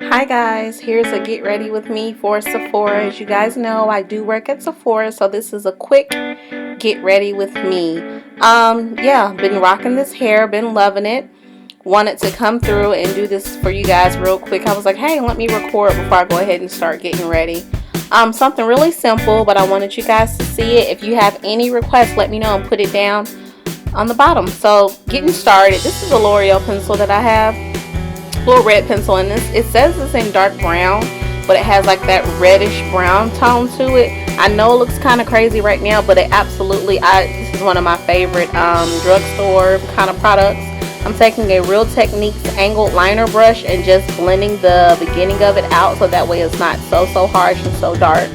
Hi guys, here's a get ready with me for Sephora. As you guys know, I do work at Sephora, so this is a quick get ready with me. Yeah, been rocking this hair, been loving it. Wanted to come through and do this for you guys real quick. I was like, hey, let me record before I go ahead and start getting ready. Something really simple, but I wanted you guys to see it. If you have any requests, let me know and put it down on the bottom. So getting started, this is a L'Oreal pencil that I have. Little red pencil, and it says it's in dark brown, but it has like that reddish brown tone to it. I know it looks kind of crazy right now, but it absolutely, this is one of my favorite drugstore kind of products. I'm taking a Real Techniques angled liner brush and just blending the beginning of it out so that way it's not so harsh and so dark.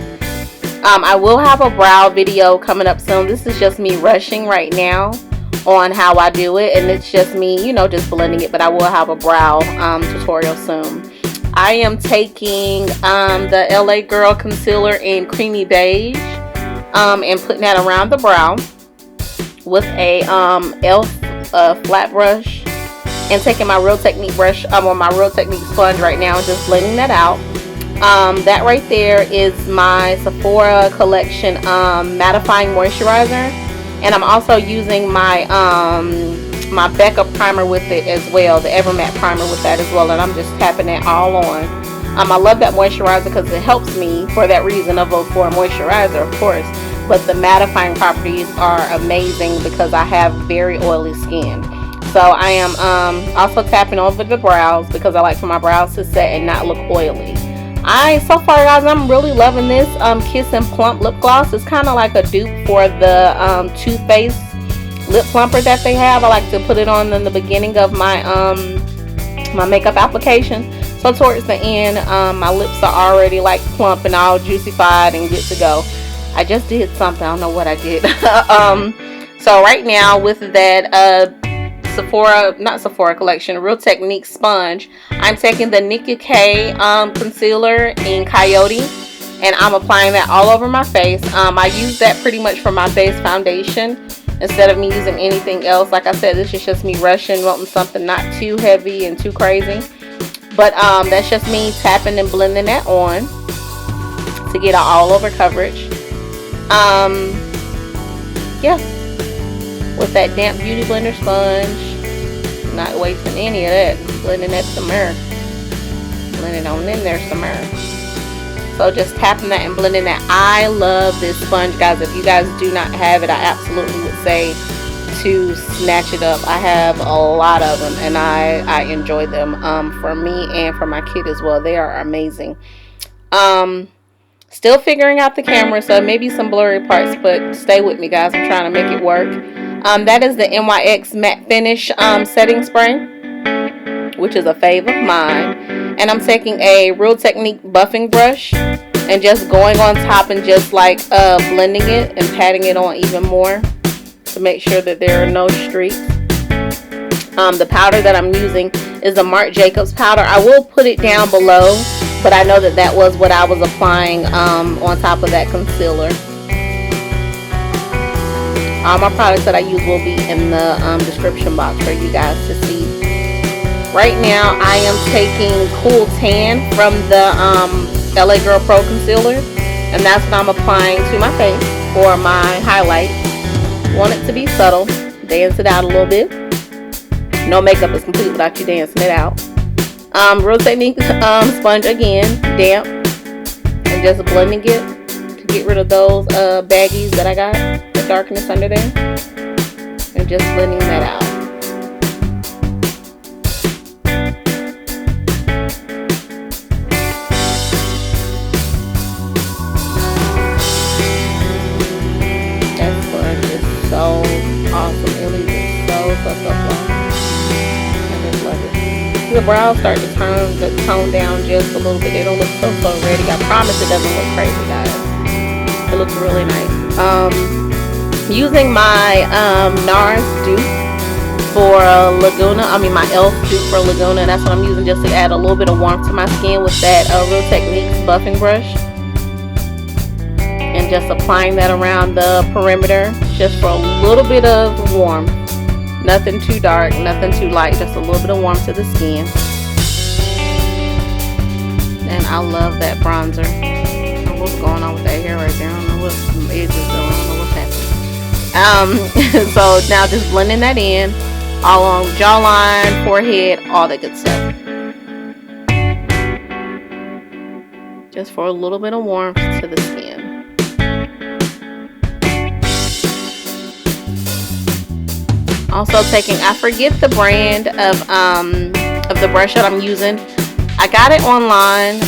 I will have a brow video coming up soon. This is just me rushing right now on how I do it, and it's just me, you know, just blending it, but I will have a brow tutorial soon. I am taking the LA Girl concealer in creamy beige and putting that around the brow with a E.L.F flat brush, and taking my Real Technique brush or my Real Technique sponge right now and just blending that out. That right there is my Sephora collection mattifying moisturizer. And I'm also using my my Becca primer with it as well, the Ever Matte primer with that as well, and I'm just tapping that all on. I love that moisturizer because it helps me for that reason of for a moisturizer, of course. But the mattifying properties are amazing because I have very oily skin. So I am also tapping over the brows because I like for my brows to set and not look oily. So far guys, I'm really loving this Kiss and Plump lip gloss. It's kind of like a dupe for the Too Faced lip plumper that they have. I like to put it on in the beginning of my my makeup application, so towards the end my lips are already like plump and all juicified and good to go. I just did something, I don't know what I did. So right now with that not Sephora collection, Real Technique sponge, I'm taking the Nicka K concealer in Coyote, and I'm applying that all over my face. I use that pretty much for my base foundation instead of me using anything else. Like I said, this is just me rushing, wanting something not too heavy and too crazy. But that's just me tapping and blending that on to get an all over coverage. Yeah. With that damp beauty blender sponge, not wasting any of that, blending that some more, blending on in there some more. So just tapping that and blending that. I love this sponge, guys. If you guys do not have it, I absolutely would say to snatch it up. I have a lot of them, and I enjoy them for me and for my kid as well. They are amazing. Still figuring out the camera, so maybe some blurry parts, but stay with me guys, I'm trying to make it work. That is the NYX Matte Finish setting spray, which is a fave of mine. And I'm taking a Real Technique buffing brush and just going on top and just like blending it and patting it on even more to make sure that there are no streaks. The powder that I'm using is a Marc Jacobs powder. I will put it down below, but I know that that was what I was applying on top of that concealer. All my products that I use will be in the description box for you guys to see. Right now, I am taking Cool Tan from the LA Girl Pro Concealer, and that's what I'm applying to my face for my highlight. Want it to be subtle, dance it out a little bit. No makeup is complete without you dancing it out. Real Technique sponge again, damp, and just blending it to get rid of those baggies that I got, the darkness under there, and just blending that out. That sponge is so awesome. It leaves it so long. I just love it. The brows start to tone down just a little bit. They don't look so ready. I promise it doesn't look crazy, guys. It looks really nice. Using my NARS dupe for Laguna. My E.L.F dupe for Laguna. That's what I'm using just to add a little bit of warmth to my skin with that Real Techniques buffing brush. And just applying that around the perimeter just for a little bit of warmth. Nothing too dark, nothing too light, just a little bit of warmth to the skin. I love that bronzer. I don't know what's going on with that hair right there. I don't know what some edges doing. I don't know what's happening. So now just blending that in all along the jawline, forehead, all that good stuff. Just for a little bit of warmth to the skin. Also taking, I forget the brand of the brush that I'm using. I got it online.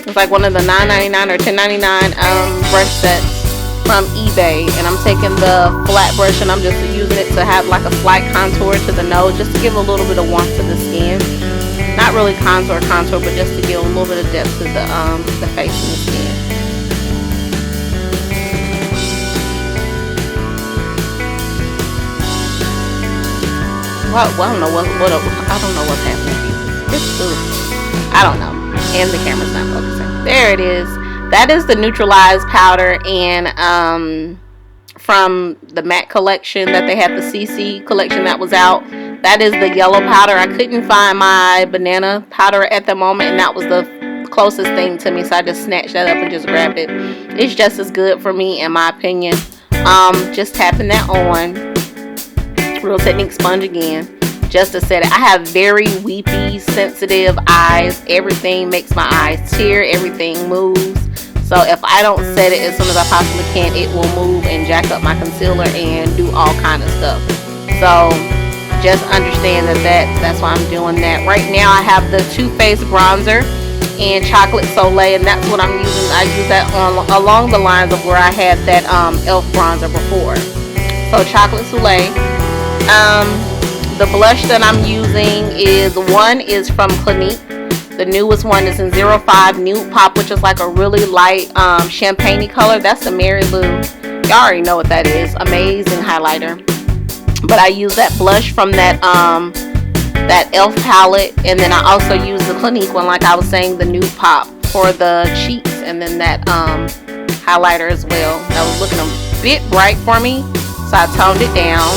It's like one of the $9.99 or $10.99 brush sets from eBay, and I'm taking the flat brush and I'm just using it to have like a slight contour to the nose, just to give a little bit of warmth to the skin. Not really contour, but just to give a little bit of depth to the face and the skin. Well, I don't know what's happening. I don't know. And the camera's not focusing. There it is. That is the neutralize powder, and from the matte collection that they had, the CC collection that was out. That is the yellow powder. I couldn't find my banana powder at the moment, and that was the closest thing to me, so I just snatched that up and just grabbed it. It's just as good for me, in my opinion. Just tapping that on. Real Technique sponge again, just to set it. I have very weepy, sensitive eyes. Everything makes my eyes tear. Everything moves. So if I don't set it as soon as I possibly can, it will move and jack up my concealer and do all kind of stuff. So just understand that's why I'm doing that. Right now I have the Too Faced bronzer and Chocolate Soleil, and that's what I'm using. I use that along the lines of where I had that E.L.F bronzer before. So Chocolate Soleil. The blush that I'm using is from Clinique. The newest one is in 05 Nude Pop, which is like a really light champagne color. That's the Mary Lou. Y'all already know what that is. Amazing highlighter. But I use that blush from that E.L.F palette, and then I also use the Clinique one, like I was saying, the Nude Pop for the cheeks, and then that highlighter as well. That was looking a bit bright for me, so I toned it down.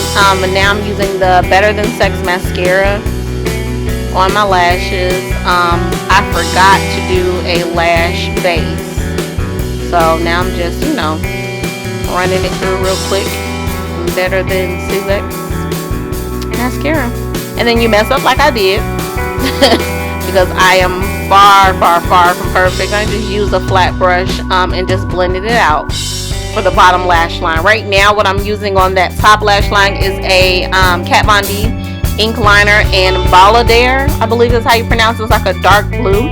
And now I'm using the Better Than Sex mascara on my lashes. I forgot to do a lash base, so now I'm just, running it through real quick. Better Than Sex mascara, and then you mess up like I did because I am far from perfect. I just use a flat brush and just blended it out for the bottom lash line. Right now what I'm using on that top lash line is a Kat Von D ink liner and Bellaidare, I believe is how you pronounce it. It's like a dark blue.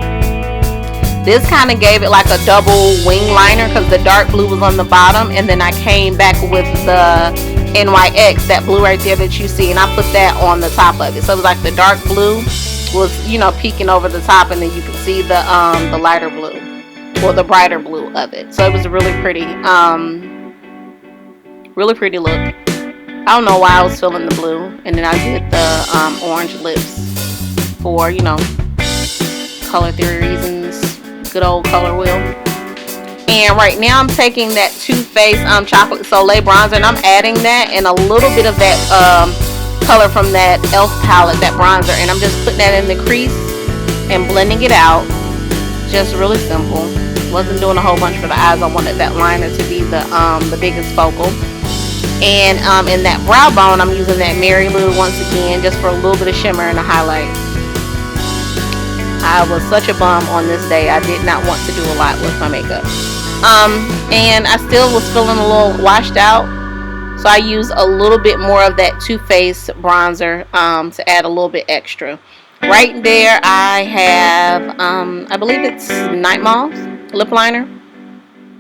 This kind of gave it like a double wing liner because the dark blue was on the bottom, and then I came back with the NYX, that blue right there that you see, and I put that on the top of it. So it was like the dark blue was, peeking over the top, and then you can see the lighter blue or the brighter blue of it. So it was a really pretty look. I don't know why I was feeling the blue, and then I did the orange lips for, color theory reasons. Good old color wheel. And right now I'm taking that Too Faced Chocolate Soleil bronzer, and I'm adding that and a little bit of that color from that E.L.F palette, that bronzer, and I'm just putting that in the crease and blending it out. Just really simple. Wasn't doing a whole bunch for the eyes. I wanted that liner to be the biggest focal. And in that brow bone, I'm using that Mary Lou once again, just for a little bit of shimmer and a highlight. I was such a bum on this day. I did not want to do a lot with my makeup. And I still was feeling a little washed out, so I used a little bit more of that Too Faced bronzer to add a little bit extra. Right there I have I believe it's Nightmoth lip liner.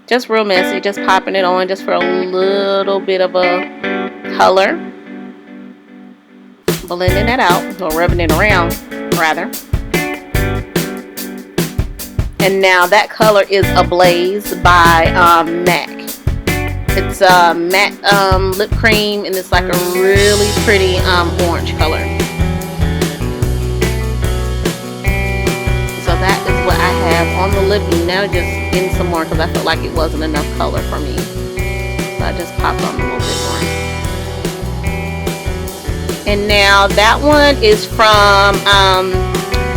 Just real messy, just popping it on just for a little bit of a color. Blending that out, or rubbing it around rather. And now that color is Ablaze by MAC. It's a matte lip cream, and it's like a really pretty orange color. So that is what I have on the lip, and now just getting some more because I felt like it wasn't enough color for me. So I just popped on a little bit more. And now that one is from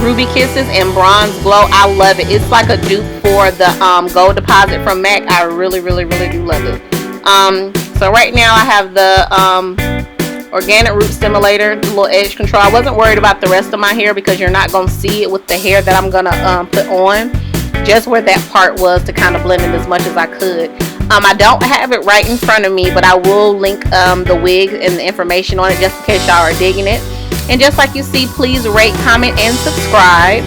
Ruby Kisses and Bronze Glow. I love it. It's like a dupe for the Gold Deposit from MAC. I really do love it. So right now I have the Organic Root Stimulator, the little edge control. I wasn't worried about the rest of my hair because you're not going to see it with the hair that I'm going to put on. Just where that part was to kind of blend it as much as I could. I don't have it right in front of me, but I will link the wig and the information on it just in case y'all are digging it. And just like you see, please rate, comment, and subscribe.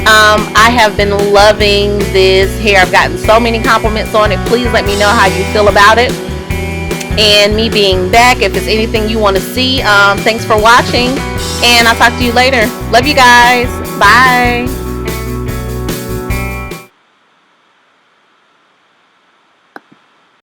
I have been loving this hair. I've gotten so many compliments on it. Please let me know how you feel about it. And me being back, if there's anything you want to see, thanks for watching. And I'll talk to you later. Love you guys. Bye.